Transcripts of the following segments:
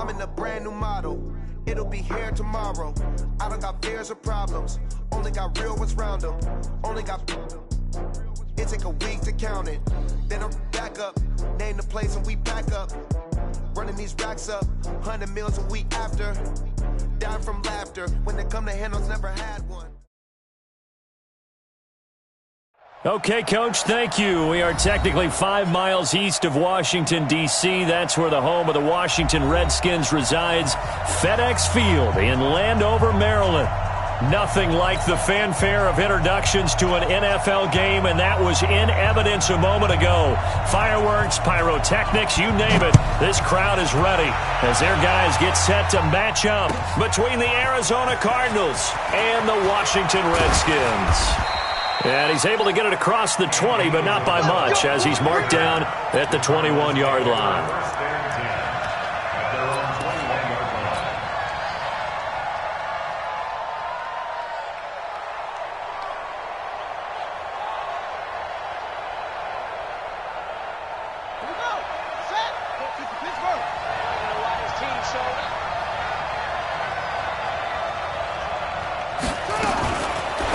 I'm in a brand new model. It'll be here tomorrow. I don't got fears or problems. Only got real ones round them. Only got... It take a week to count it. Then I'm back up. Name the place and we back up. Running these racks up. 100 meals a week after. Down from laughter. When they come to handles, never had one. Okay, Coach, thank you. We are technically 5 miles east of Washington, D.C. That's where the home of the Washington Redskins resides. FedEx Field in Landover, Maryland. Nothing like the fanfare of introductions to an NFL game, and that was in evidence a moment ago. Fireworks, pyrotechnics, you name it. This crowd is ready as their guys get set to match up between the Arizona Cardinals and the Washington Redskins. And he's able to get it across the 20, but not by much, as he's marked down at the 21-yard line.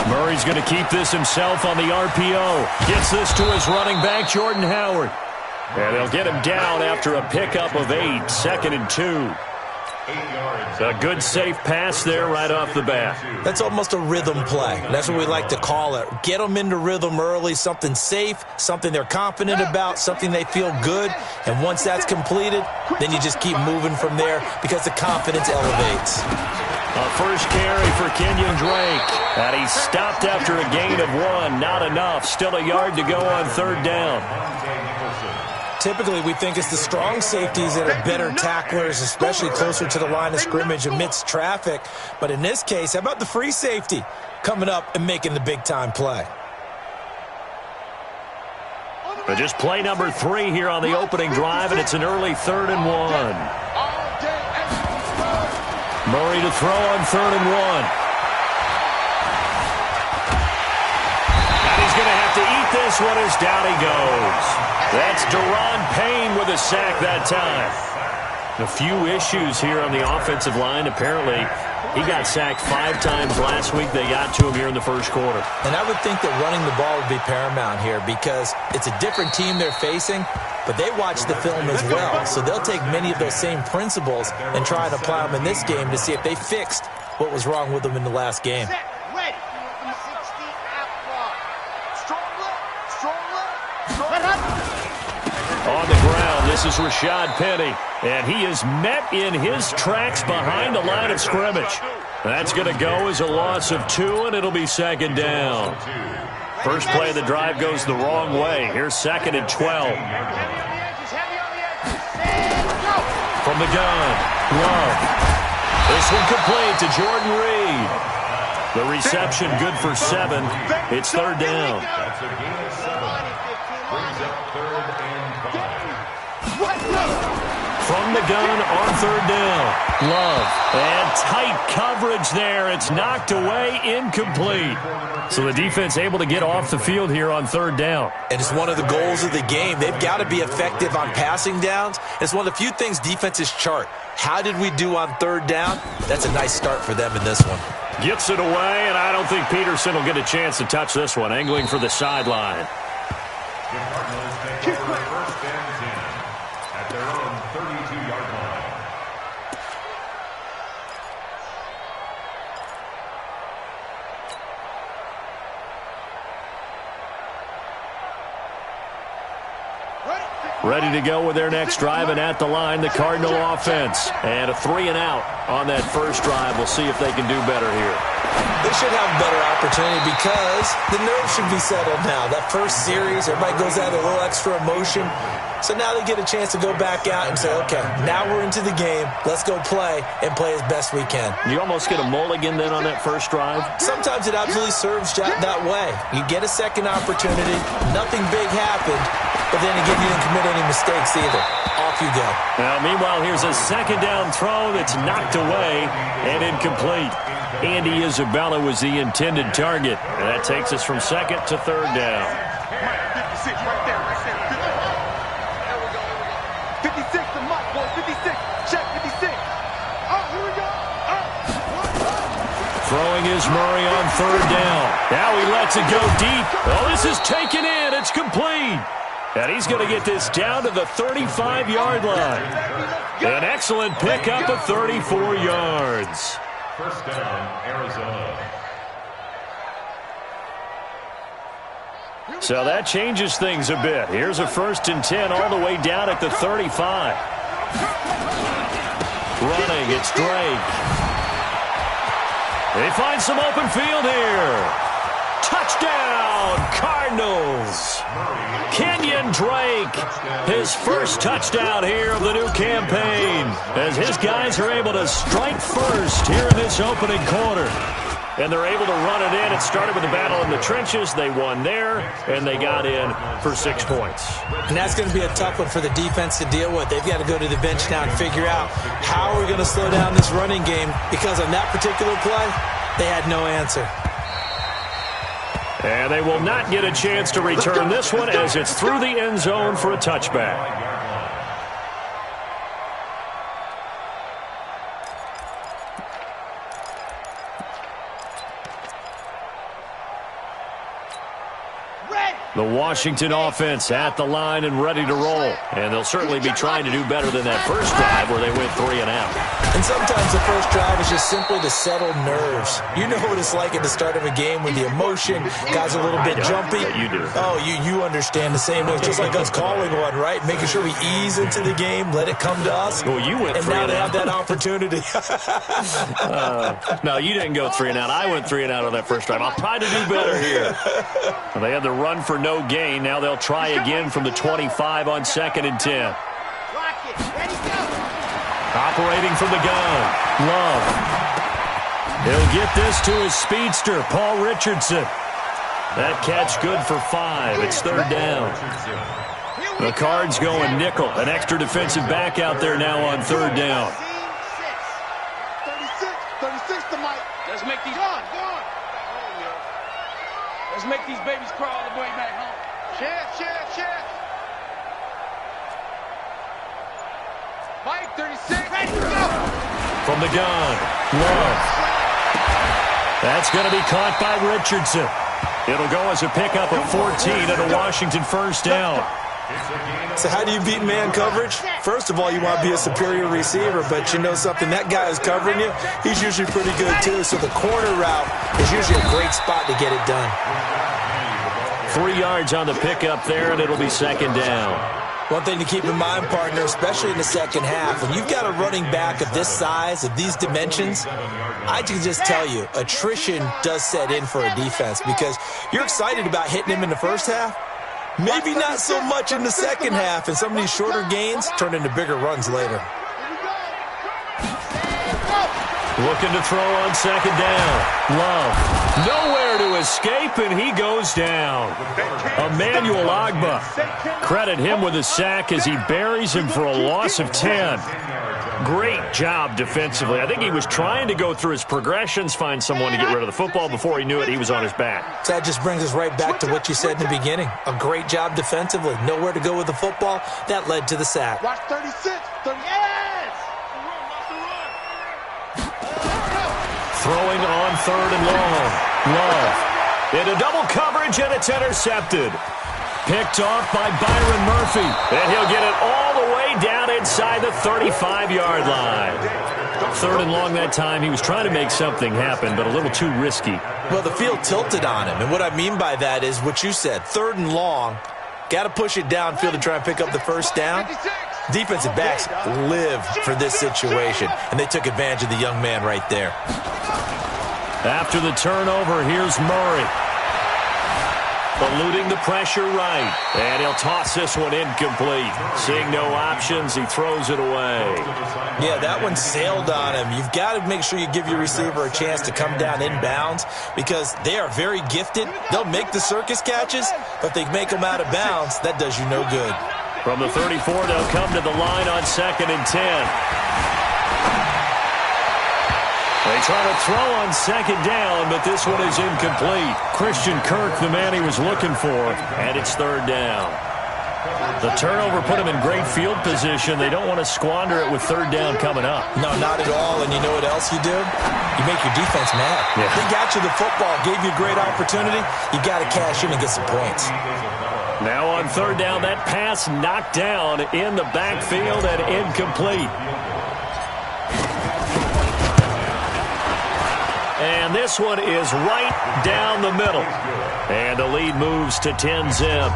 Murray's going to keep this himself on the RPO. Gets this to his running back, Jordan Howard. And they'll get him down after a pickup of 8, 2nd and 2. A good safe pass there right off the bat. That's almost a rhythm play. That's what we like to call it. Get them into rhythm early, something safe, something they're confident about, something they feel good. And once that's completed, then you just keep moving from there because the confidence elevates. A first carry for Kenyon Drake. And he's stopped after a gain of 1. Not enough. Still a yard to go on 3rd down. Typically, we think it's the strong safeties that are better tacklers, especially closer to the line of scrimmage amidst traffic. But in this case, how about the free safety coming up and making the big-time play? But just play number 3 here on the opening drive, and it's an early 3rd and 1. Murray to throw on 3rd and 1. And he's going to have to eat this one as down he goes. That's Deron Payne with a sack that time. A few issues here on the offensive line. Apparently, he got sacked 5 times last week. They got to him here in the first quarter. And I would think that running the ball would be paramount here because it's a different team they're facing, but they watch the film as well. So they'll take many of those same principles and try and apply them in this game to see if they fixed what was wrong with them in the last game. On the ground, this is Rashad Penny, and he is met in his tracks behind the line of scrimmage. That's going to go as a loss of 2, and it'll be 2nd down. First play of the drive goes the wrong way. Here's 2nd and 12. From the gun, Love. This one complete to Jordan Reed. The reception good for 7. It's 3rd down. From the gun on 3rd down. Love. And tight coverage there. It's knocked away, incomplete. So the defense able to get off the field here on 3rd down. And it's one of the goals of the game. They've got to be effective on passing downs. It's one of the few things defenses chart. How did we do on 3rd down? That's a nice start for them in this one. Gets it away, and I don't think Peterson will get a chance to touch this one. Angling for the sideline. Ready to go with their next drive, and at the line, the Cardinal offense. And a 3 and out on that first drive. We'll see if they can do better here. They should have a better opportunity because the nerves should be settled now. That first series, everybody goes out a little extra emotion. So now they get a chance to go back out and say, okay, now we're into the game. Let's go play and play as best we can. You almost get a mulligan then on that first drive? Sometimes it absolutely serves that way. You get a second opportunity. Nothing big happened. But then again, you didn't commit any mistakes either. Off you go. Now, meanwhile, here's a 2nd down throw that's knocked away and incomplete. Andy Isabella was the intended target. And that takes us from 2nd to 3rd down. 56 right there. There we go. 56 to Mike, boy. 56. Check 56. Throwing is Murray on third down. Now he lets it go deep. Oh, this is taken in. It's complete. And he's going to get this down to the 35-yard line. An excellent pickup of 34 yards. First down, Arizona. So that changes things a bit. Here's a 1st and 10 all the way down at the 35. Running, it's Drake. They find some open field here. Touchdown, Cardinals. Kenyon Drake, his first touchdown here of the new campaign, as his guys are able to strike first here in this opening quarter. And they're able to run it in. It started with a battle in the trenches. They won there, and they got in for 6 points. And that's going to be a tough one for the defense to deal with. They've got to go to the bench now and figure out how we're going to slow down this running game, because on that particular play, they had no answer. And they will not get a chance to return this one, as it's through the end zone for a touchback. The Washington offense at the line and ready to roll. And they'll certainly be trying to do better than that first drive where they went 3 and out. And sometimes the first drive is just simply to settle nerves. You know what it's like at the start of a game with the emotion. Guys are a little bit jumpy. Yeah, you do. Oh, you understand the same way. It's just like us calling one, right? Making sure we ease into the game, let it come to us. Well, you went 3 and out. And now they have that opportunity. No, you didn't go 3 and out. I went 3 and out on that first drive. I'll try to do better here. Well, they had the run for no gain. Now they'll try again from the 25 on 2nd and 10. Operating from the gun, Love. He'll get this to his speedster, Paul Richardson. That catch good for 5. It's 3rd down. The Cards going nickel. An extra defensive back out there now on 3rd down. 36 to Mike. Let's make these Let's make these babies crawl all the way back home. Share. Mike, 36. Ready to go. From the gun, Love. That's going to be caught by Richardson. It'll go as a pickup of 14 and a Washington 1st down. So how do you beat man coverage? First of all, you want to be a superior receiver, but you know something, that guy is covering you. He's usually pretty good too, so the corner route is usually a great spot to get it done. 3 yards on the pickup there, and it'll be 2nd down. One thing to keep in mind, partner, especially in the second half, when you've got a running back of this size, of these dimensions, I can just tell you, attrition does set in for a defense, because you're excited about hitting him in the first half. Maybe not so much in the second half, and some of these shorter gains turn into bigger runs later. Looking to throw on 2nd down. Love. Nowhere to escape, and he goes down. Emmanuel Ogbah. Credit him with a sack as he buries him for a loss of 10. Great job defensively. I think he was trying to go through his progressions, find someone to get rid of the football. Before he knew it, he was on his back. So that just brings us right back to what you said in the beginning. A great job defensively. Nowhere to go with the football. That led to the sack. Watch 36. Yes! Throwing on 3rd and long. Love. Into double coverage, and it's intercepted. Picked off by Byron Murphy. And he'll get it all the way down inside the 35-yard line. 3rd and long that time. He was trying to make something happen, but a little too risky. Well, the field tilted on him. And what I mean by that is what you said. 3rd and long. Got to push it downfield to try and pick up the 1st down. Defensive backs live for this situation, and they took advantage of the young man right there. After the turnover, here's Murray. Eluding the pressure right. And he'll toss this one incomplete. Seeing no options, he throws it away. Yeah, that one sailed on him. You've got to make sure you give your receiver a chance to come down inbounds, because they are very gifted. They'll make the circus catches, but if they make them out of bounds, that does you no good. From the 34, they'll come to the line on 2nd and 10. They try to throw on 2nd down, but this one is incomplete. Christian Kirk, the man he was looking for, and it's 3rd down. The turnover put them in great field position. They don't want to squander it with third down coming up. No, not at all. And you know what else you do? You make your defense mad. Yeah. They got you the football, gave you a great opportunity. You got to cash in and get some points. Now on third down, that pass knocked down in the backfield and incomplete. And this one is right down the middle. And the lead moves to 10-zip.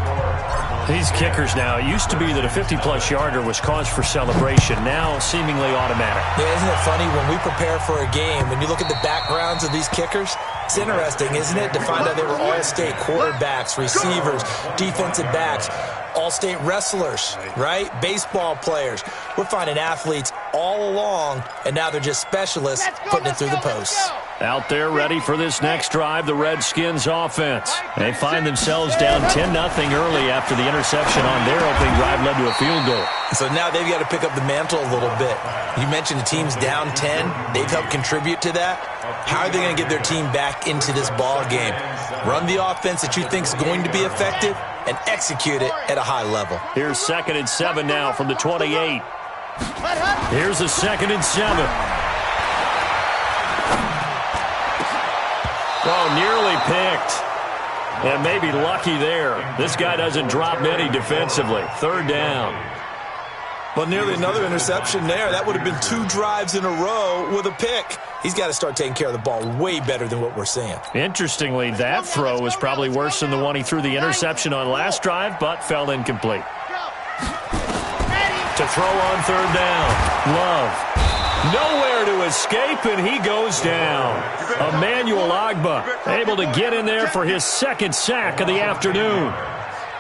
These kickers now, it used to be that a 50-plus yarder was cause for celebration, now seemingly automatic. Yeah, isn't it funny when we prepare for a game, when you look at the backgrounds of these kickers, it's interesting, isn't it, to find out they were all-state quarterbacks, receivers, defensive backs, all-state wrestlers, right? Baseball players. We're finding athletes all along, and now they're just specialists putting it through the posts. Out there ready for this next drive, the Redskins offense. They find themselves down 10-0 early after the interception on their opening drive led to a field goal. So now they've got to pick up the mantle a little bit. You mentioned the team's down 10. They've helped contribute to that. How are they going to get their team back into this ball game? Run the offense that you think is going to be effective and execute it at a high level. Here's 2nd and 7 now from the 28. Here's a 2nd and 7. Oh, nearly picked. And maybe lucky there. This guy doesn't drop many defensively. Third down. Well, nearly another interception there. That would have been 2 drives in a row with a pick. He's got to start taking care of the ball way better than what we're seeing. Interestingly, that throw was probably worse than the one he threw the interception on last drive, but fell incomplete. To throw on third down. Love. Nowhere to escape, and he goes down. Emmanuel Agba able to get in there for his 2nd sack of the afternoon.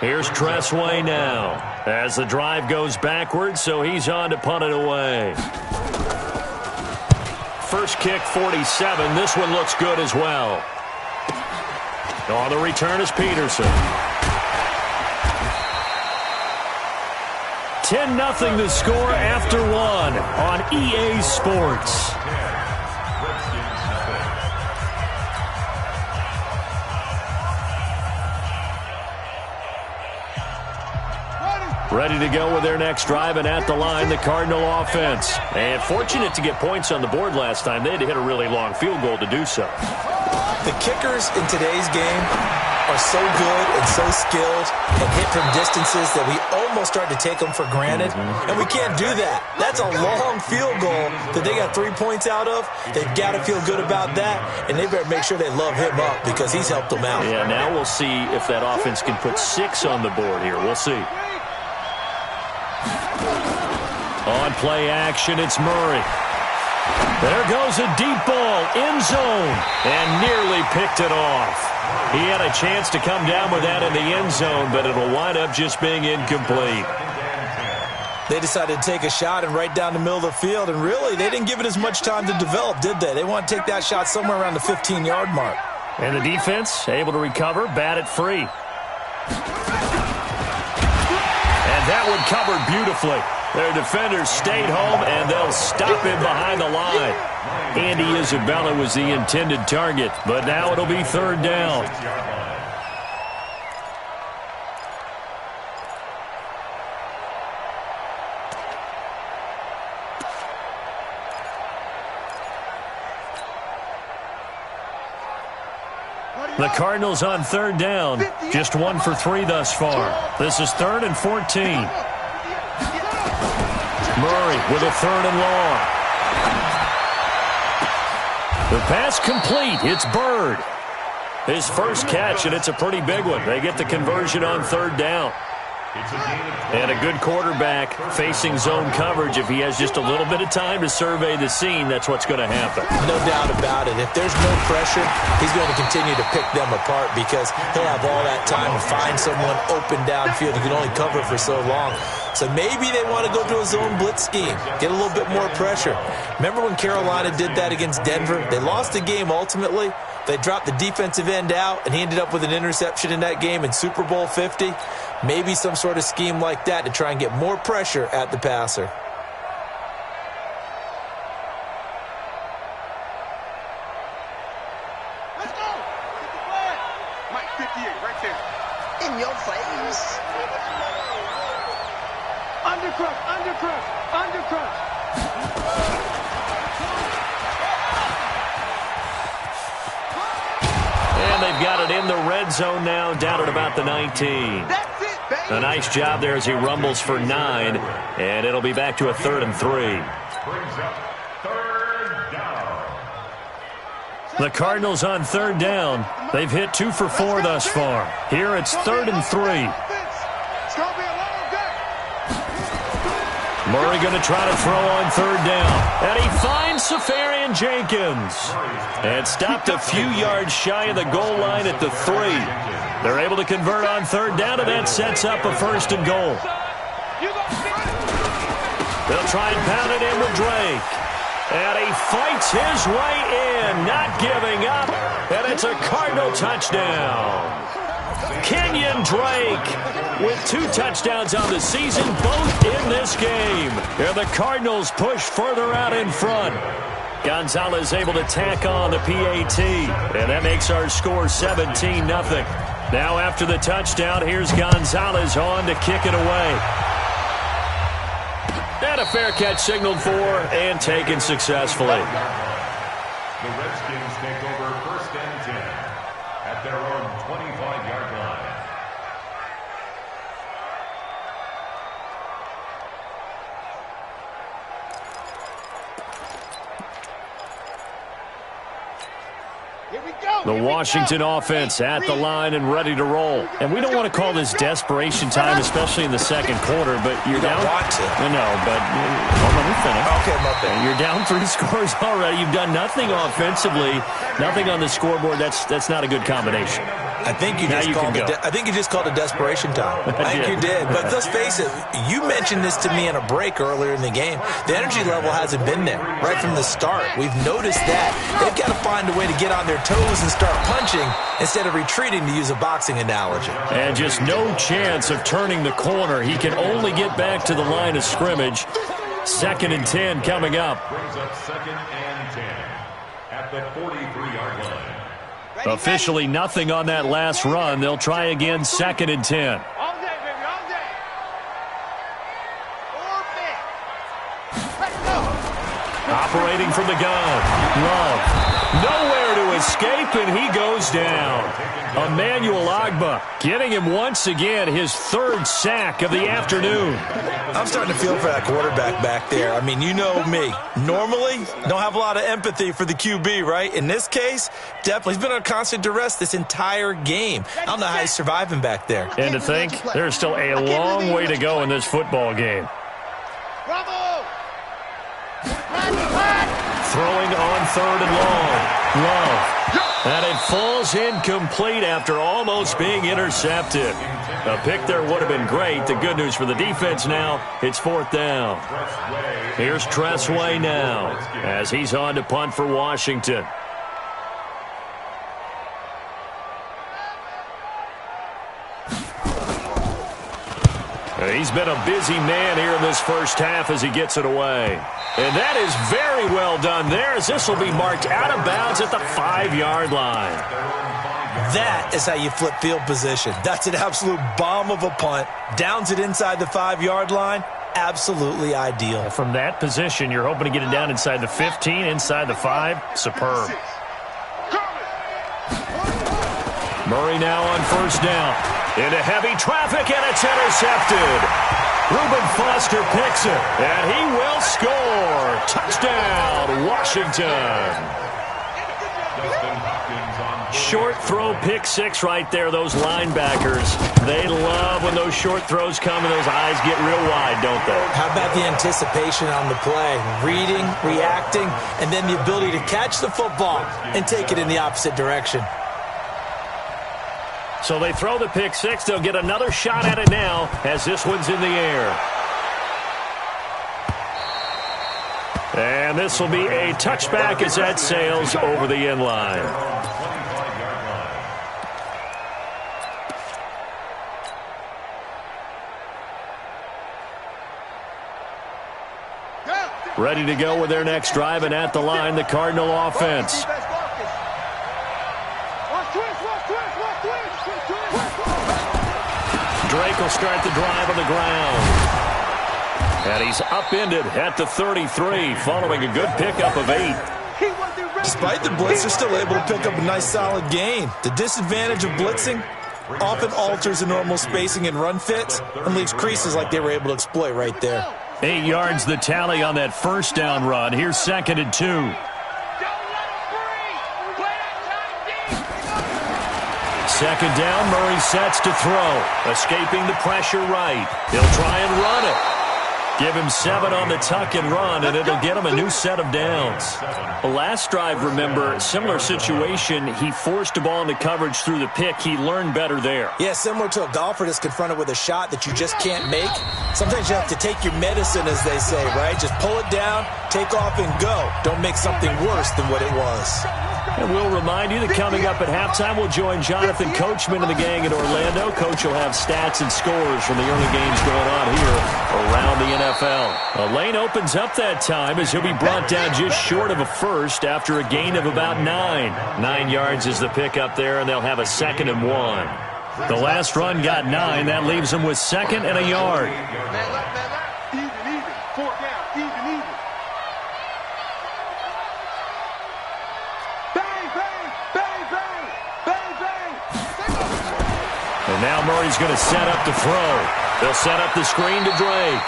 Here's Tressway now as the drive goes backwards, so he's on to punt it away. First kick, 47. This one looks good as well. On the return is Peterson. 10-0 the score after 1 on EA Sports. Ready to go with their next drive, and at the line, the Cardinal offense. And fortunate to get points on the board last time. They had to hit a really long field goal to do so. The kickers in today's game are so good and so skilled and hit from distances that we almost start to take them for granted. And we can't do that. That's a long field goal that they got 3 points out of. They've got to feel good about that, and they better make sure they love him up because he's helped them out. Yeah, now we'll see if that offense can put 6 on the board here. We'll see. On play action, it's Murray. There goes a deep ball, end zone, and nearly picked it off. He had a chance to come down with that in the end zone, but it'll wind up just being incomplete. They decided to take a shot and right down the middle of the field, and really, they didn't give it as much time to develop, did they? They want to take that shot somewhere around the 15-yard mark. And the defense able to recover, bat it free. And that one covered beautifully. Their defenders stayed home, and they'll stop him behind the line. Andy Isabella was the intended target, but now it'll be third down. The Cardinals on third down, just 1 for 3 thus far. This is 3rd and 14. Murray with a 3rd and long. The pass complete. It's Bird. His first catch, and it's a pretty big one. They get the conversion on third down. And a good quarterback facing zone coverage. If he has just a little bit of time to survey the scene, that's what's going to happen. No doubt about it. If there's no pressure, he's going to continue to pick them apart because he'll have all that time to find someone open downfield. He can only cover for so long. So maybe they want to go to a zone blitz scheme, get a little bit more pressure. Remember when Carolina did that against Denver? They lost the game ultimately. They dropped the defensive end out, and he ended up with an interception in that game in Super Bowl 50. Maybe some sort of scheme like that to try and get more pressure at the passer. Let's go. Mike 58 right there. In your face. Undercrush, undercrush, undercrush. And they've got it in the red zone now, down at about the 19. That's it, baby. A nice job there as he rumbles for 9, and it'll be back to a 3rd and 3. Brings up 3rd down. The Cardinals on 3rd down. They've hit 2 for 4 thus far. Here it's 3rd and 3. It's going to be a long day. Murray going to try to throw on 3rd down. And he finds Safarian Jenkins. And stopped a few yards shy of the goal line at the 3. They're able to convert on 3rd down, and that sets up a 1st and goal. They'll try and pound it in with Drake. And he fights his way in, not giving up. And it's a Cardinal touchdown. Kenyon Drake with 2 touchdowns on the season, both in this game. And the Cardinals push further out in front. Gonzalez able to tack on the PAT. And that makes our score 17-0. Now after the touchdown, here's Gonzalez on to kick it away. And a fair catch signaled for and taken successfully. The Redskins take over 1st and 10 at their own 25-yard line. Here we go. The Washington offense at the line and ready to roll. And we don't want to call this desperation time, especially in the second quarter, but you're down. You don't want to. No, but hold on, let me finish. Okay, my bad. You're down 3 scores already. You've done nothing offensively, nothing on the scoreboard. That's not a good combination. I think you just called it desperation time. I think you did. But let's face it, you mentioned this to me in a break earlier in the game. The energy level hasn't been there right from the start. We've noticed that. They've got to find a way to get on their toes and start punching instead of retreating, to use a boxing analogy. And just no chance of turning the corner. He can only get back to the line of scrimmage. 2nd and 10 coming up. Brings up 2nd and 10 at the 43-yard line. Officially nothing on that last run. They'll try again 2nd and 10. All day, baby, all day. Let's go. Operating from the gun. Love. Nowhere to escape, and he goes down. Emmanuel Ogbah getting him once again his 3rd sack of the afternoon. I'm starting to feel for that quarterback back there. I mean, you know me. Normally, don't have a lot of empathy for the QB, right? In this case, definitely. He's been under constant duress this entire game. I don't know how he's surviving back there. And to think, there's still a long way to go in this football game. Bravo. Throwing on 3rd and long. Love. And it falls incomplete after almost being intercepted. A pick there would have been great. The good news for the defense now, it's 4th down. Here's Tressway now as he's on to punt for Washington. He's been a busy man here in this first half as he gets it away. And that is very well done there, as this will be marked out of bounds at the 5-yard line. That is how you flip field position. That's an absolute bomb of a punt. Downs it inside the 5-yard line. Absolutely ideal. From that position, you're hoping to get it down inside the 15, inside the 5. Superb. Murray now on 1st down. Into heavy traffic, and it's intercepted. Reuben Foster picks it, and he will score. Touchdown, Washington. Short throw, pick 6 right there. Those linebackers, they love when those short throws come and those eyes get real wide, don't they? How about the anticipation on the play? Reading, reacting, and then the ability to catch the football and take it in the opposite direction. So they throw the pick 6. They'll get another shot at it now as this one's in the air. And this will be a touchback as that sails over the end line. Ready to go with their next drive, and at the line, the Cardinal offense. Drake will start the drive on the ground. And he's upended at the 33, following a good pickup of 8. Despite the blitz, they're still able to pick up a nice solid gain. The disadvantage of blitzing often alters the normal spacing and run fits and leaves creases like they were able to exploit right there. 8 yards the tally on that first down run. Here's 2nd and 2. Second down, Murray sets to throw. Escaping the pressure right. He'll try and run it. Give him 7 on the tuck and run, and it'll get him a new set of downs. The last drive, remember, similar situation. He forced a ball into coverage through the pick. He learned better there. Yeah, similar to a golfer that's confronted with a shot that you just can't make. Sometimes you have to take your medicine, as they say, right? Just pull it down, take off, and go. Don't make something worse than what it was. And we'll remind you that coming up at halftime, we'll join Jonathan Coachman and the gang in Orlando. Coach will have stats and scores from the early games going on here around the NFL. A lane opens up that time as he'll be brought down just short of a first after a gain of about 9. 9 yards is the pickup there, and they'll have a 2nd and 1. The last run got 9. That leaves them with 2nd and a yard. Even. 4 down. Even. And now Murray's going to set up to throw. They'll set up the screen to Drake.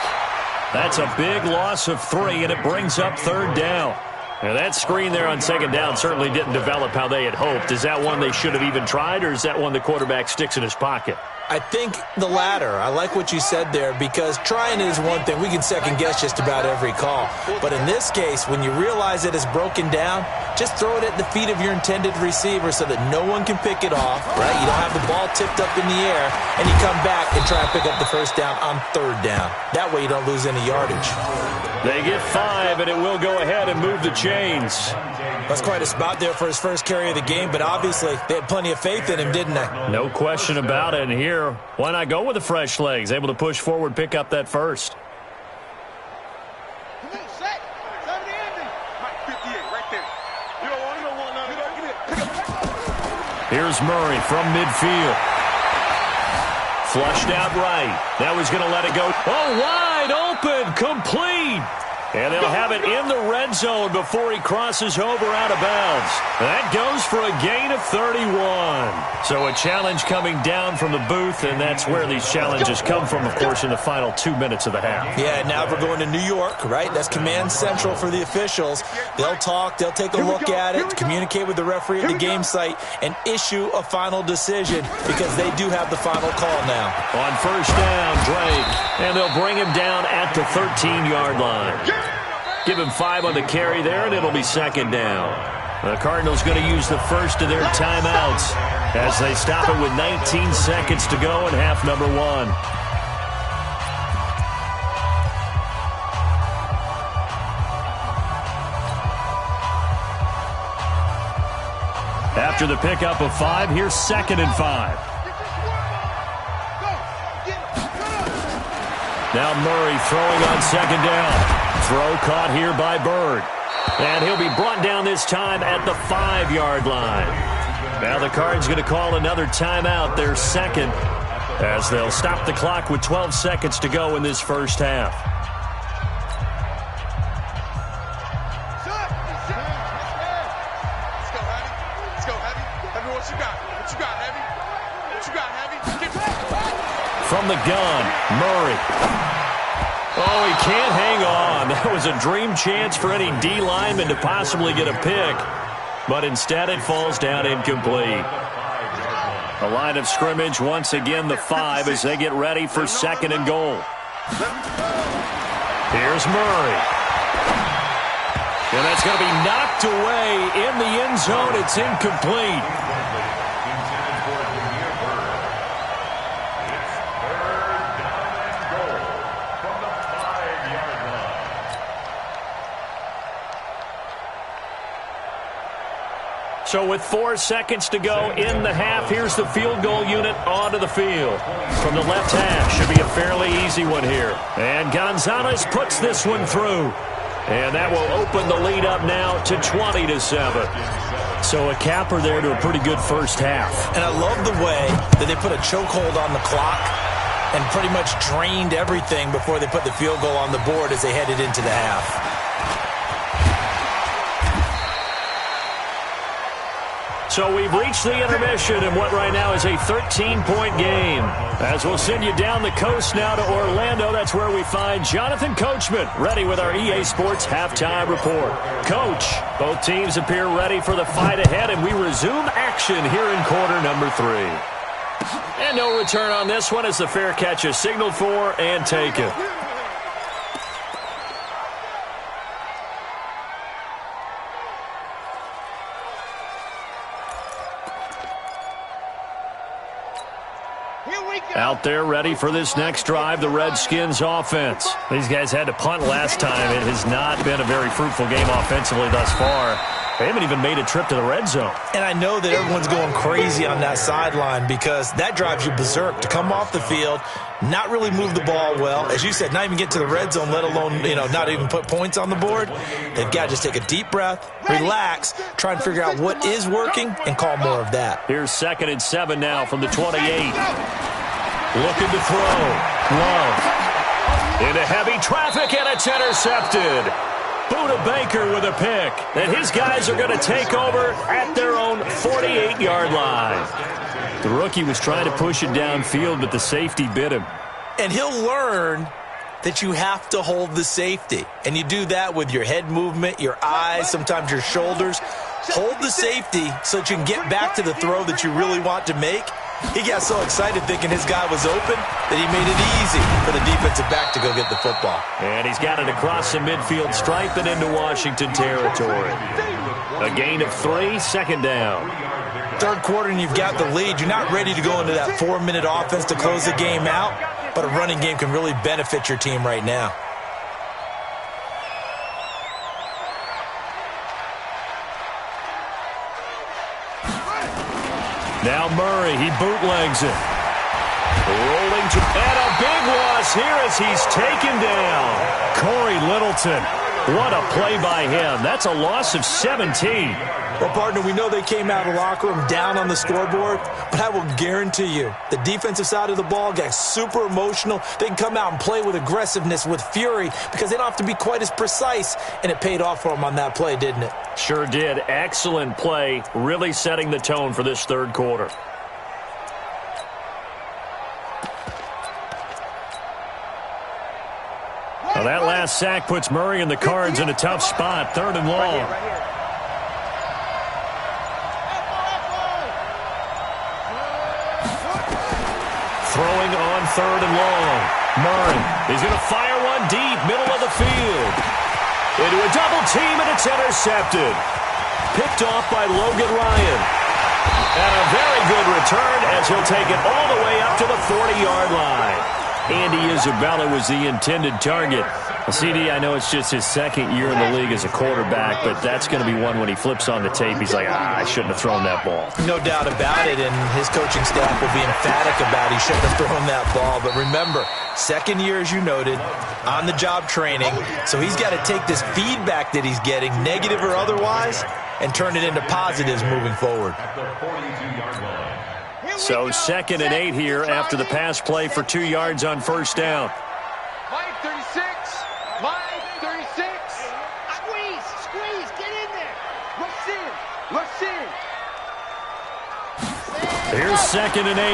That's a big loss of 3, and it brings up 3rd down. Now that screen there on 2nd down certainly didn't develop how they had hoped. Is that one they should have even tried, or is that one the quarterback sticks in his pocket? I think the latter. I like what you said there, because trying is one thing. We can second-guess just about every call. But in this case, when you realize it is broken down, just throw it at the feet of your intended receiver so that no one can pick it off, right? You don't have the ball tipped up in the air, and you come back and try and pick up the first down on 3rd down. That way you don't lose any yardage. They get 5, and it will go ahead and move the chains. That's quite a spot there for his first carry of the game, but obviously they had plenty of faith in him, didn't they? No question about it. And here, why not go with the fresh legs? Able to push forward, pick up that first. Here's Murray from midfield. Flushed out right. That was going to let it go. Oh, wide open, complete. And they'll have it in the red zone before he crosses over out of bounds. That goes for a gain of 31. So a challenge coming down from the booth, and that's where these challenges come from, of course, in the final 2 minutes of the half. Yeah, now we're going to New York, right? That's command central for the officials. They'll talk, they'll take a look at it, communicate with the referee at the game site, and issue a final decision, because they do have the final call now. On first down, Drake, and they'll bring him down at the 13-yard line. Give him 5 on the carry there, and it'll be 2nd down. The Cardinals going to use the first of their timeouts as they stop it with 19 seconds to go in half number 1. After the pickup of 5, here's 2nd and 5. Now Murray throwing on 2nd down. Throw caught here by Bird. And he'll be brought down this time at the 5-yard line. Now the Cards going to call another timeout, their 2nd, as they'll stop the clock with 12 seconds to go in this first half. Let's go, Heavy. Heavy, what you got? What you got, Heavy? What you got, Heavy? From the gun, Murray. Oh, he can't hang on. That was a dream chance for any D lineman to possibly get a pick. But instead it falls down incomplete. The line of scrimmage, once again, the 5 as they get ready for 2nd and goal. Here's Murray. And that's going to be knocked away in the end zone. It's incomplete. So with 4 seconds to go in the half, here's the field goal unit onto the field. From the left hash, should be a fairly easy one here. And Gonzalez puts this one through. And that will open the lead up now to 20-7. So a capper there to a pretty good first half. And I love the way that they put a chokehold on the clock. and pretty much drained everything before they put the field goal on the board as they headed into the half. So we've reached the intermission in what right now is a 13-point game. As we'll send you down the coast now to Orlando, that's where we find Jonathan Coachman ready with our EA Sports Halftime Report. Coach, both teams appear ready for the fight ahead, and we resume action here in quarter number 3. And no return on this one as the fair catch is signaled for and taken. Out there ready for this next drive, the Redskins offense. These guys had to punt last time. It has not been a very fruitful game offensively thus far. They haven't even made a trip to the red zone. And I know that everyone's going crazy on that sideline because that drives you berserk to come off the field, not really move the ball well. As you said, not even get to the red zone, let alone, not even put points on the board. They've got to just take a deep breath, relax, try and figure out what is working, and call more of that. Here's 2nd and 7 now from the 28. Looking to throw. Love. Into heavy traffic, and it's intercepted. Buda Baker with a pick. And his guys are going to take over at their own 48-yard line. The rookie was trying to push it downfield, but the safety bit him. And he'll learn that you have to hold the safety. And you do that with your head movement, your eyes, sometimes your shoulders. Hold the safety so that you can get back to the throw that you really want to make. He got so excited thinking his guy was open that he made it easy for the defensive back to go get the football. And he's got it across the midfield stripe and into Washington territory. A gain of 3, 2nd down. Third quarter and you've got the lead. You're not ready to go into that 4-minute offense to close the game out, but a running game can really benefit your team right now. Now Murray, he bootlegs it. Rolling to, and a big loss here as he's taken down. Corey Littleton, what a play by him. That's a loss of 17. Well, partner, we know they came out of the locker room down on the scoreboard, but I will guarantee you the defensive side of the ball got super emotional. They can come out and play with aggressiveness, with fury, because they don't have to be quite as precise, and it paid off for them on that play, didn't it? Sure did. Excellent play, really setting the tone for this third quarter. Now that last sack puts Murray and the Cards in a tough spot, 3rd and long. Throwing on 3rd and long. Murray, he's going to fire one deep, middle of the field. Into a double team, and it's intercepted. Picked off by Logan Ryan. And a very good return as he'll take it all the way up to the 40-yard line. Andy Isabella was the intended target. CD, I know it's just his 2nd year in the league as a quarterback, but that's going to be one when he flips on the tape. He's like, I shouldn't have thrown that ball. No doubt about it, and his coaching staff will be emphatic about he shouldn't have thrown that ball. But remember, 2nd year, as you noted, on-the-job training, so he's got to take this feedback that he's getting, negative or otherwise, and turn it into positives moving forward. So 2nd and 8 here after the pass play for 2 yards on 1st down. Mike 36. Mike 36. Squeeze. Get in there. Rush in. Here's 2nd and 8.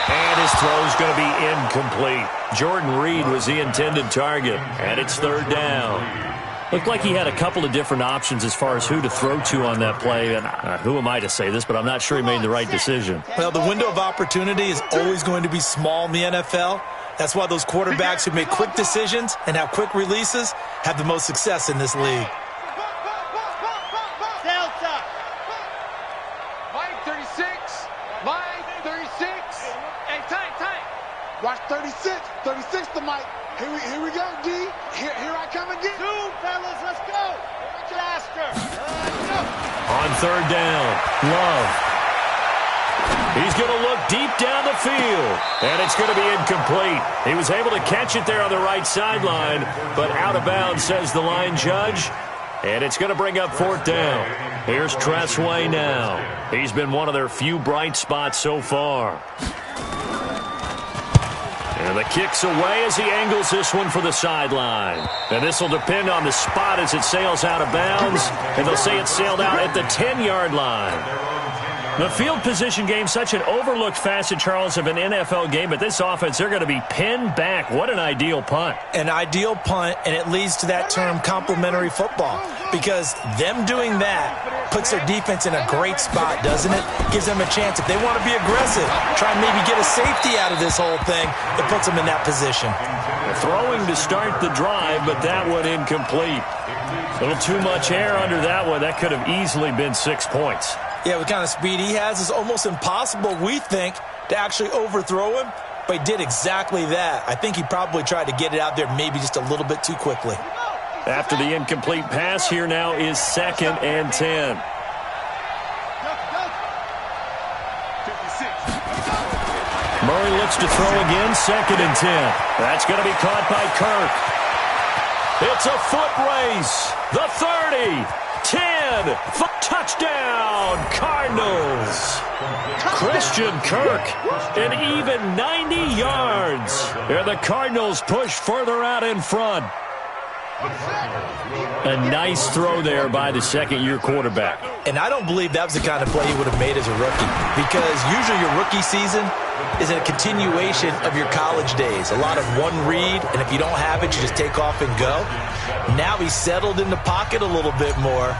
And his throw's going to be incomplete. Jordan Reed was the intended target, and it's 3rd down. Looked like he had a couple of different options as far as who to throw to on that play. And who am I to say this, but I'm not sure he made the right decision. Well, the window of opportunity is always going to be small in the NFL. That's why those quarterbacks who make quick decisions and have quick releases have the most success in this league. Delta. Mike 36. Mike 36. Hey, time. Watch 36. 36 to Mike. Here we go, D. Here I come again. 2, fellas, let's go. Faster. On 3rd down, Love. He's going to look deep down the field, and it's going to be incomplete. He was able to catch it there on the right sideline, but out of bounds, says the line judge, and it's going to bring up 4th down. Here's Tressway now. He's been one of their few bright spots so far. And the kick's away as he angles this one for the sideline. And this will depend on the spot as it sails out of bounds. And they'll say it sailed out at the 10-yard line. The field position game, such an overlooked facet, Charles, of an NFL game. But this offense, they're going to be pinned back. What an ideal punt. An ideal punt, and it leads to that term complementary football. Because them doing that puts their defense in a great spot, doesn't it? Gives them a chance. If they want to be aggressive, try and maybe get a safety out of this whole thing, it puts them in that position. Throwing to start the drive, but that one incomplete. A little too much air under that one. That could have easily been 6 points. Yeah, what kind of speed he has is almost impossible, we think, to actually overthrow him. But he did exactly that. I think he probably tried to get it out there maybe just a little bit too quickly. After the incomplete pass, here now is 2nd and 10. Murray looks to throw again, 2nd and 10. That's going to be caught by Kirk. It's a foot race. The 30. 10, touchdown, Cardinals. Christian Kirk, an even 90 yards. And the Cardinals push further out in front. A nice throw there by the second-year quarterback. And I don't believe that was the kind of play he would have made as a rookie, because usually your rookie season is a continuation of your college days. A lot of one read, and if you don't have it, you just take off and go. Now he's settled in the pocket a little bit more,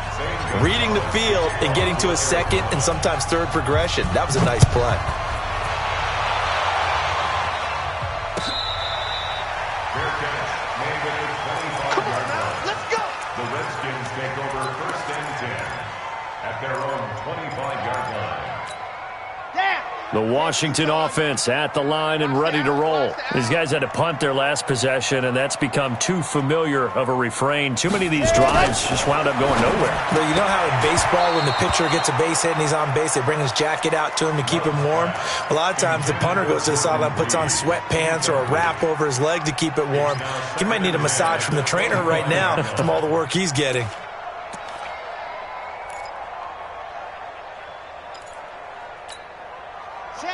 reading the field and getting to a second and sometimes third progression. That was a nice play. The Washington offense at the line and ready to roll. These guys had to punt their last possession, and that's become too familiar of a refrain. Too many of these drives just wound up going nowhere. Well, you know how in baseball, when the pitcher gets a base hit and he's on base, they bring his jacket out to him to keep him warm? A lot of times the punter goes to the sideline, puts on sweatpants or a wrap over his leg to keep it warm. He might need a massage from the trainer right now from all the work he's getting.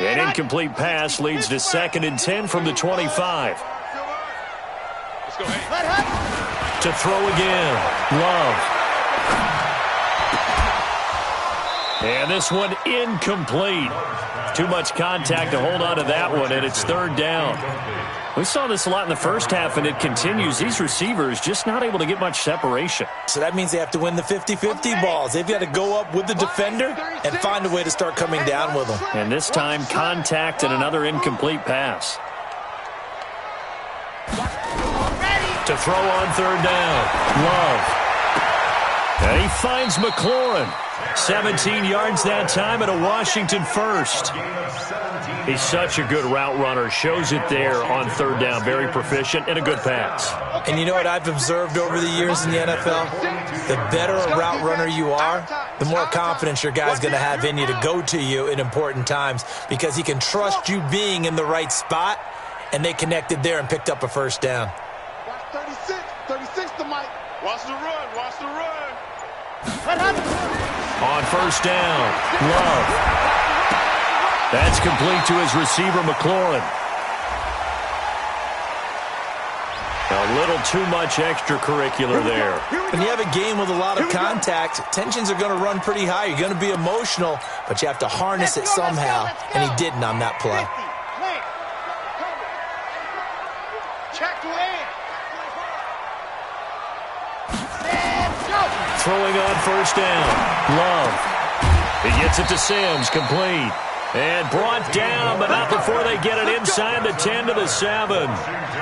An incomplete pass leads to 2nd and 10 from the 25. To throw again, Love. And this one incomplete. Too much contact to hold on to that one, and it's 3rd down. We saw this a lot in the first half, and it continues. These receivers just not able to get much separation. So that means they have to win the 50-50 balls. They've got to go up with the defender and find a way to start coming down with them. And this time, contact and another incomplete pass. To throw on 3rd down, Love. And he finds McLaurin. 17 yards that time and a Washington first. He's such a good route runner. Shows it there on 3rd down. Very proficient and a good pass. And you know what I've observed over the years in the NFL? The better a route runner you are, the more confidence your guy's going to have in you to go to you in important times, because he can trust you being in the right spot, and they connected there and picked up a 1st down. Watch 36 to Mike. Watch the run, watch the run. On 1st down, Love. That's complete to his receiver, McLaurin. A little too much extracurricular there. When you have a game with a lot of contact, tensions are going to run pretty high. You're going to be emotional, but you have to harness it somehow, and he didn't on that play. Throwing on 1st down, Love. He gets it to Sims, complete. And brought down, but not before they get it inside the 10 to the 7.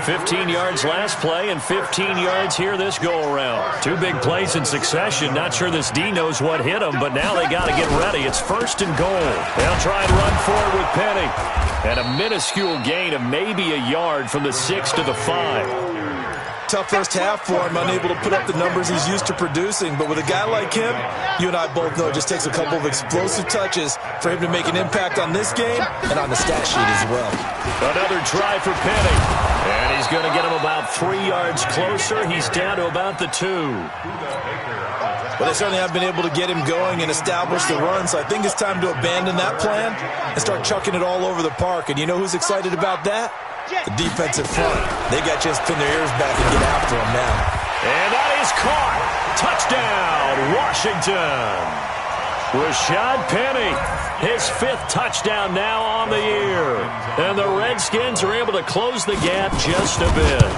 15 yards last play and 15 yards here this go-around. 2 big plays in succession. Not sure this D knows what hit him, but now they got to get ready. It's 1st and goal. They'll try and run for it with Penny. And a minuscule gain of maybe a yard from the 6 to the 5. Tough first half for him, unable to put up the numbers he's used to producing. But with a guy like him, you and I both know it just takes a couple of explosive touches for him to make an impact on this game and on the stat sheet as well. Another try for Penny. And he's going to get him about 3 yards closer. He's down to about the 2. Well, they certainly have been able to get him going and establish the run, so I think it's time to abandon that plan and start chucking it all over the park. And you know who's excited about that? The defensive front, they got just pin their ears back and get after him now. And that is caught. Touchdown, Washington. Rashad Penny, his 5th touchdown now on the year. And the Redskins are able to close the gap just a bit.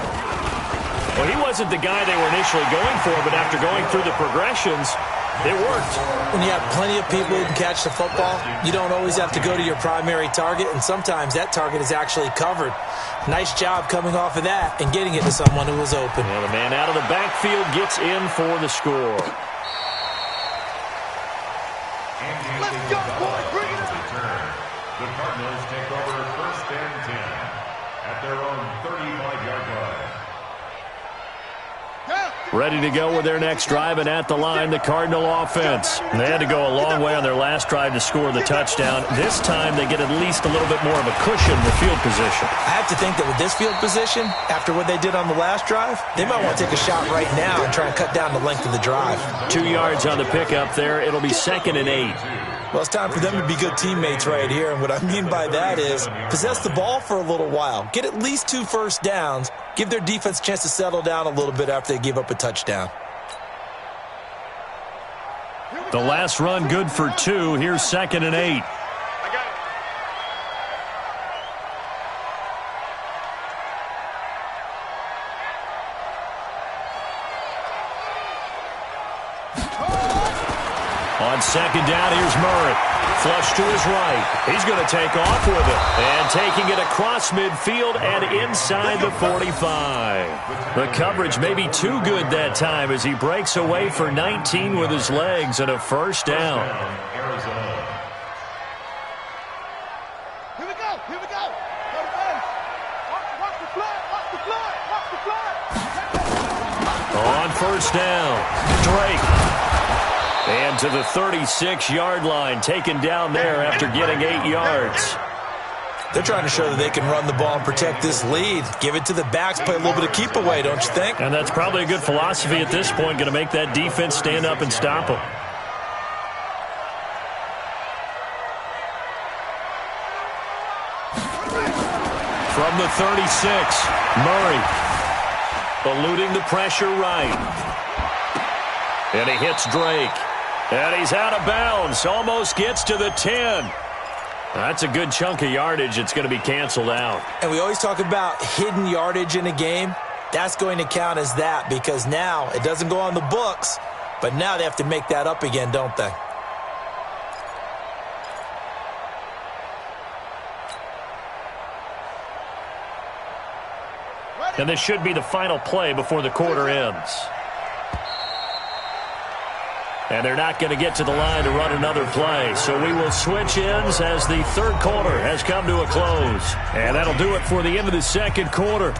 Well, he wasn't the guy they were initially going for, but after going through the progressions, it worked. When you have plenty of people who can catch the football, you don't always have to go to your primary target, and sometimes that target is actually covered. Nice job coming off of that and getting it to someone who was open. And the man out of the backfield gets in for the score. Let's go, boys. Bring it up. The Cardinals take over 1st and 10 at their own 35-yard line. Ready to go with their next drive, and at the line, the Cardinal offense. They had to go a long way on their last drive to score the touchdown. This time, they get at least a little bit more of a cushion in the field position. I have to think that with this field position, after what they did on the last drive, they might want to take a shot right now and try and cut down the length of the drive. 2 yards on the pickup there. It'll be 2nd and 8. Well, it's time for them to be good teammates right here, and what I mean by that is possess the ball for a little while, get at least 2 first downs, give their defense a chance to settle down a little bit after they give up a touchdown. The last run good for 2. Here's 2nd and 8. On 2nd down, here's Murray. Flush to his right. He's going to take off with it. And taking it across midfield and inside the 45. The coverage may be too good that time as he breaks away for 19 with his legs and a 1st down. Here we go. Here we go. Watch the flag. Watch the flag. Watch the flag. On 1st down, Drake. And to the 36-yard line, taken down there after getting 8 yards. They're trying to show that they can run the ball and protect this lead. Give it to the backs, play a little bit of keep away, don't you think? And that's probably a good philosophy at this point, going to make that defense stand up and stop them. From the 36, Murray eluding the pressure right. And he hits Drake. And he's out of bounds. Almost gets to the 10. That's a good chunk of yardage. It's going to be canceled out. And we always talk about hidden yardage in a game. That's going to count as that because now it doesn't go on the books, but now they have to make that up again, don't they? And this should be the final play before the quarter ends. And they're not going to get to the line to run another play. So we will switch ends as the 3rd quarter has come to a close. And that'll do it for the end of the 2nd quarter.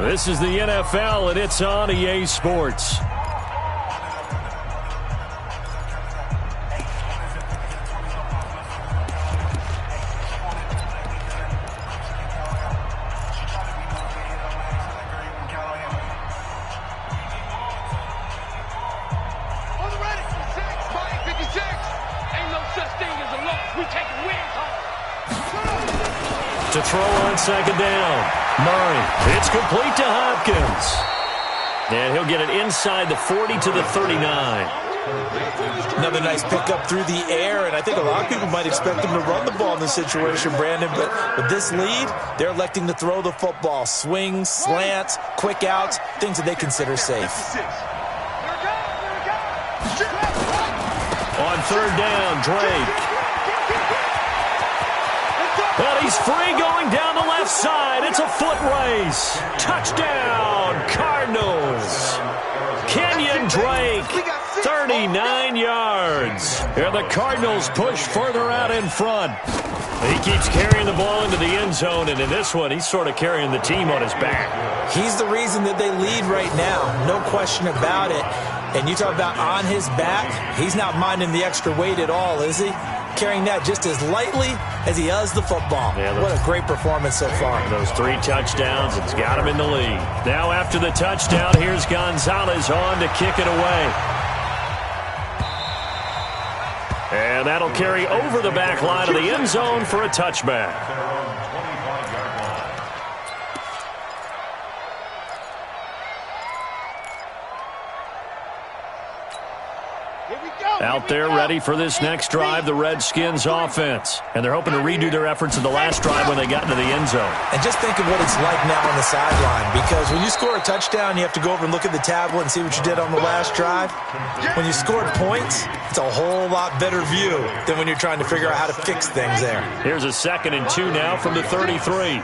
This is the NFL, and it's on EA Sports. To throw on 2nd down. Murray. It's complete to Hopkins. And he'll get it inside the 40 to the 39. Another nice pickup through the air, and I think a lot of people might expect him to run the ball in this situation, Brandon, but with this lead, they're electing to throw the football. Swings, slants, quick outs, things that they consider safe. On 3rd down, Drake. And he's free going down the left side. It's a foot race. Touchdown, Cardinals. Kenyon Drake, 39 yards. And the Cardinals push further out in front. He keeps carrying the ball into the end zone, and in this one, he's sort of carrying the team on his back. He's the reason that they lead right now. No question about it. And you talk about on his back, he's not minding the extra weight at all, is he? Carrying that just as lightly as he does the football. Yeah, what a great performance so far. Those 3 touchdowns, it's got him in the lead. Now after the touchdown, here's Gonzalez on to kick it away. And that'll carry over the back line of the end zone for a touchback. Out there ready for this next drive, the Redskins offense. And they're hoping to redo their efforts in the last drive when they got into the end zone. And just think of what it's like now on the sideline, because when you score a touchdown, you have to go over and look at the tablet and see what you did on the last drive. When you scored points, it's a whole lot better view than when you're trying to figure out how to fix things there. Here's a 2nd and 2 now from the 33.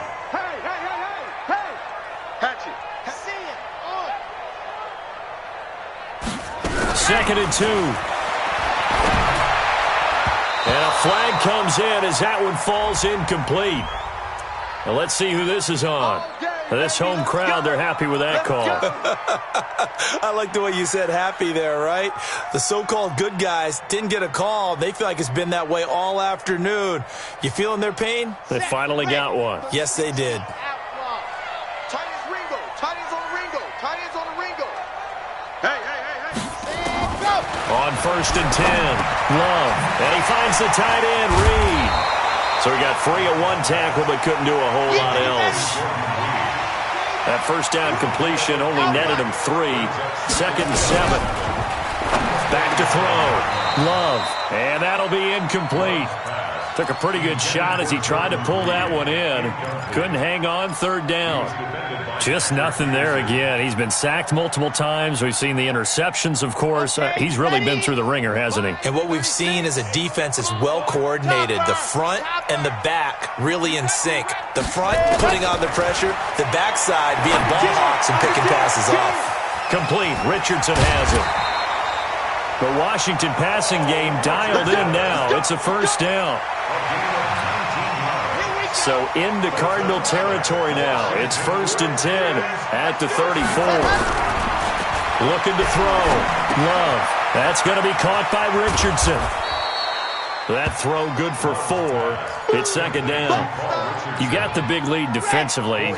Second and 2. And a flag comes in as that one falls incomplete. Now let's see who this is on. This home crowd, they're happy with that call. I like the way you said happy there, right? The so-called good guys didn't get a call. They feel like it's been that way all afternoon. You feeling their pain? They finally got one. Yes, they did. On 1st and 10, Love. And he finds the tight end, Reed. So he got free of one tackle but couldn't do a whole lot else. That first down completion only netted him 3. 2nd and 7. Back to throw. Love. And that'll be incomplete. Took a pretty good shot as he tried to pull that one in. Couldn't hang on 3rd down. Just nothing there again. He's been sacked multiple times. We've seen the interceptions, of course. He's really been through the ringer, hasn't he? And what we've seen is a defense that's well coordinated. The front and the back really in sync. The front putting on the pressure. The backside being ball hawks and picking passes off. Complete. Richardson has it. The Washington passing game dialed in now. It's a 1st down. So into Cardinal territory now. It's 1st and 10 at the 34. Looking to throw. Love. That's going to be caught by Richardson. That throw good for 4. It's 2nd down. You got the big lead defensively.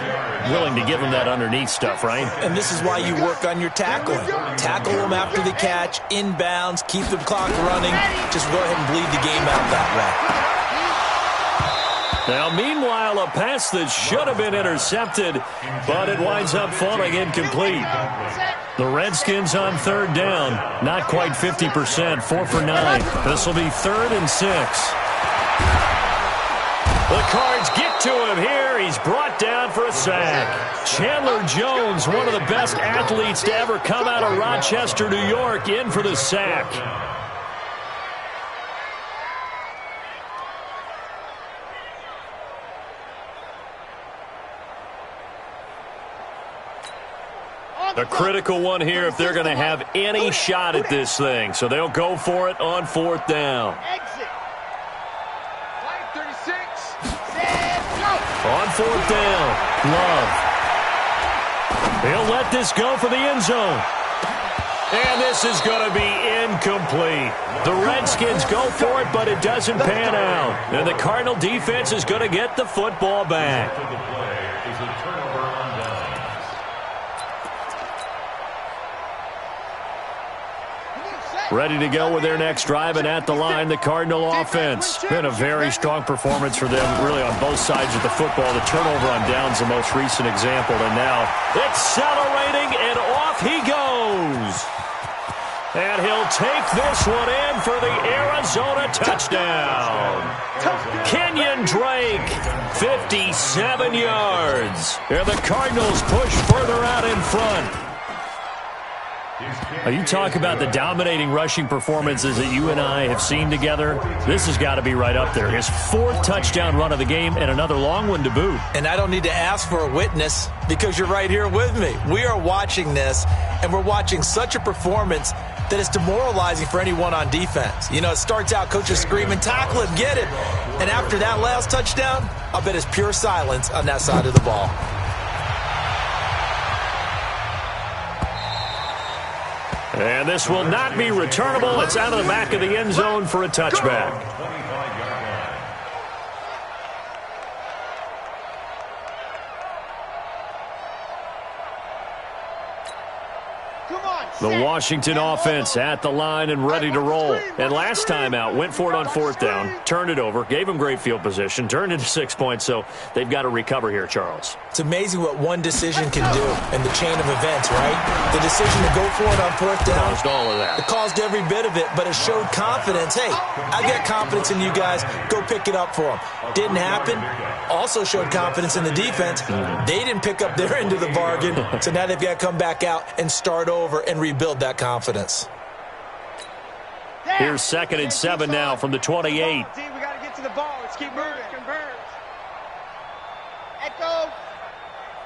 Willing to give them that underneath stuff, right? And this is why you work on your tackling. Tackle them after the catch, inbounds, keep the clock running. Just go ahead and bleed the game out that way. Now, meanwhile, a pass that should have been intercepted, but it winds up falling incomplete. The Redskins on 3rd down. Not quite 50%, 4 for 9. This will be 3rd and 6. The Cards get to him here. He's brought down for a sack. Chandler Jones, one of the best athletes to ever come out of Rochester, New York, in for the sack. A critical one here if they're going to have any shot at this thing. So they'll go for it on 4th down. On 4th down, Love. He'll let this go for the end zone. And this is going to be incomplete. The Redskins go for it, but it doesn't pan out. And the Cardinal defense is going to get the football back. Ready to go with their next drive, and at the line, the Cardinal offense. Been a very strong performance for them, really, on both sides of the football. The turnover on downs, the most recent example, and now accelerating, and off he goes. And he'll take this one in for the Arizona touchdown. Kenyon Drake, 57 yards. And the Cardinals push further out in front. You talk about the dominating rushing performances that you and I have seen together. This has got to be right up there. His 4th touchdown run of the game and another long one to boot. And I don't need to ask for a witness because you're right here with me. We are watching this, and we're watching such a performance that is demoralizing for anyone on defense. You know, it starts out coaches screaming, tackle him, get him. And after that last touchdown, I'll bet it's pure silence on that side of the ball. And this will not be returnable. It's out of the back of the end zone for a touchback. The Washington offense at the line and ready to roll. And last time out, went for it on 4th down, turned it over, gave them great field position, turned it to 6 points, so they've got to recover here, Charles. It's amazing what one decision can do in the chain of events, right? The decision to go for it on 4th down. Caused all of that. It caused every bit of it, but it showed confidence. Hey, I got confidence in you guys. Go pick it up for them. Didn't happen. Also showed confidence in the defense. They didn't pick up their end of the bargain, so now they've got to come back out and start over and rebuild that confidence. Here's 2nd and 7 now from the 28. We got to get to the ball. Let's keep moving. Converge. Echo.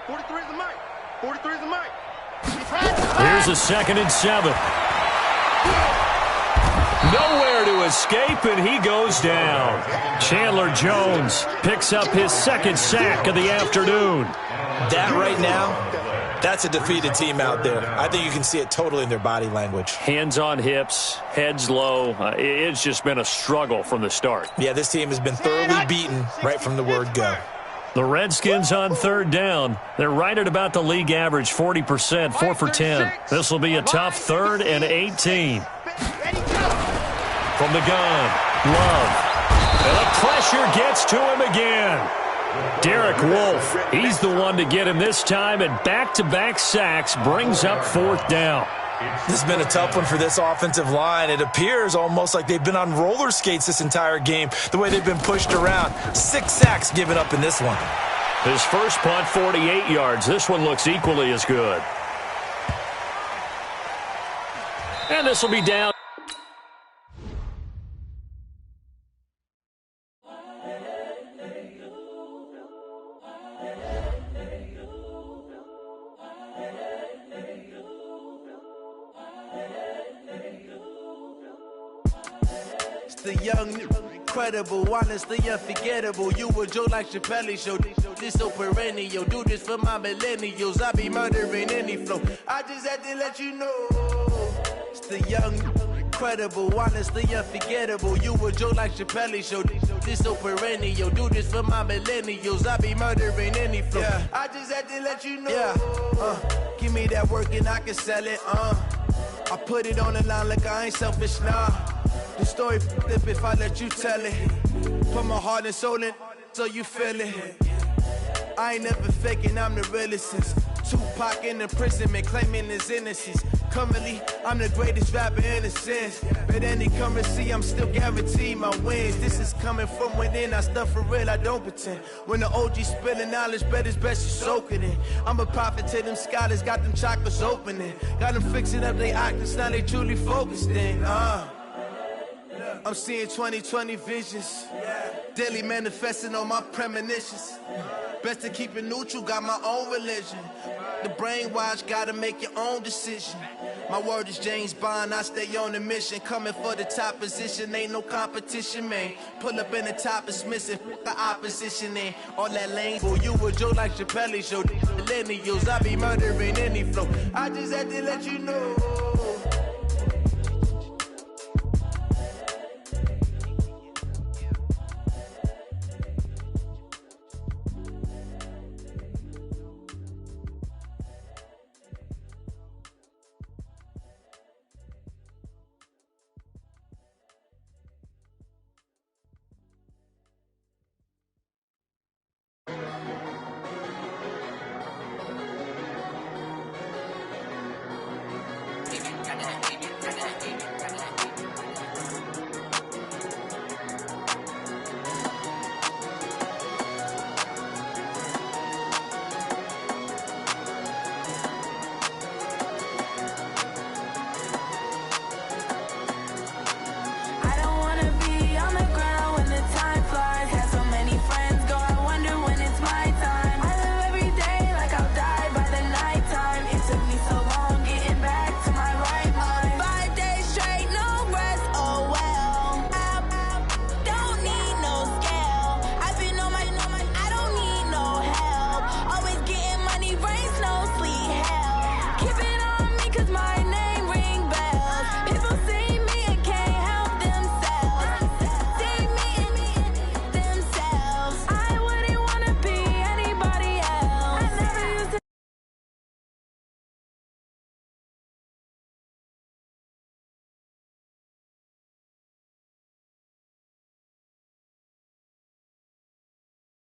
43 is the mic. 43 is the mic. Here's a 2nd and 7. Nowhere to escape, and he goes down. Chandler Jones picks up his 2nd sack of the afternoon. That right now, that's a defeated team out there. I think you can see it totally in their body language. Hands on hips, heads low. It's just been a struggle from the start. Yeah, this team has been thoroughly beaten right from the word go. The Redskins on 3rd down. They're right at about the league average, 40%, 4 for 10. This will be a tough 3rd and 18. From the gun, Love. And the pressure gets to him again. Derek Wolfe, he's the one to get him this time, and back-to-back sacks brings up 4th down. This has been a tough one for this offensive line. It appears almost like they've been on roller skates this entire game, the way they've been pushed around. 6 sacks given up in this one. His first punt, 48 yards. This one looks equally as good. And this will be down. The young, incredible, honestly unforgettable. You a Joe like Chappelle show. This so perennial. Do this for my millennials. I be murdering any flow. I just had to let you know. It's the young, incredible, honestly unforgettable. You a Joe like Chappelle show. This so perennial. Do this for my millennials. I be murdering any flow. Yeah. I just had to let you know. Yeah. Give me that work and I can sell it. I put it on the line like I ain't selfish, nah. The story flip if I let you tell it. Put my heart and soul in so you feel it. I ain't never faking, I'm the realest since Tupac in imprisonment, claiming his innocence. Currently, I'm the greatest rapper in a sense. But any currency, I'm still guaranteed my wins. This is coming from within, I stuff for real, I don't pretend. When the OG spilling knowledge, bet it's best you soak it in. I'm a prophet to them scholars, got them chakras opening. Got them fixing up they octaves, now they truly focused in. I'm seeing 2020 visions. Daily manifesting on my premonitions. Best to keep it neutral, got my own religion. The brainwash, gotta make your own decision. My word is James Bond, I stay on a mission. Coming for the top position, ain't no competition, man. Pull up in the top, it's missing, the opposition in. All that lane, for you a Joe like Chappelle show. Millennials, I be murdering any flow. I just had to let you know.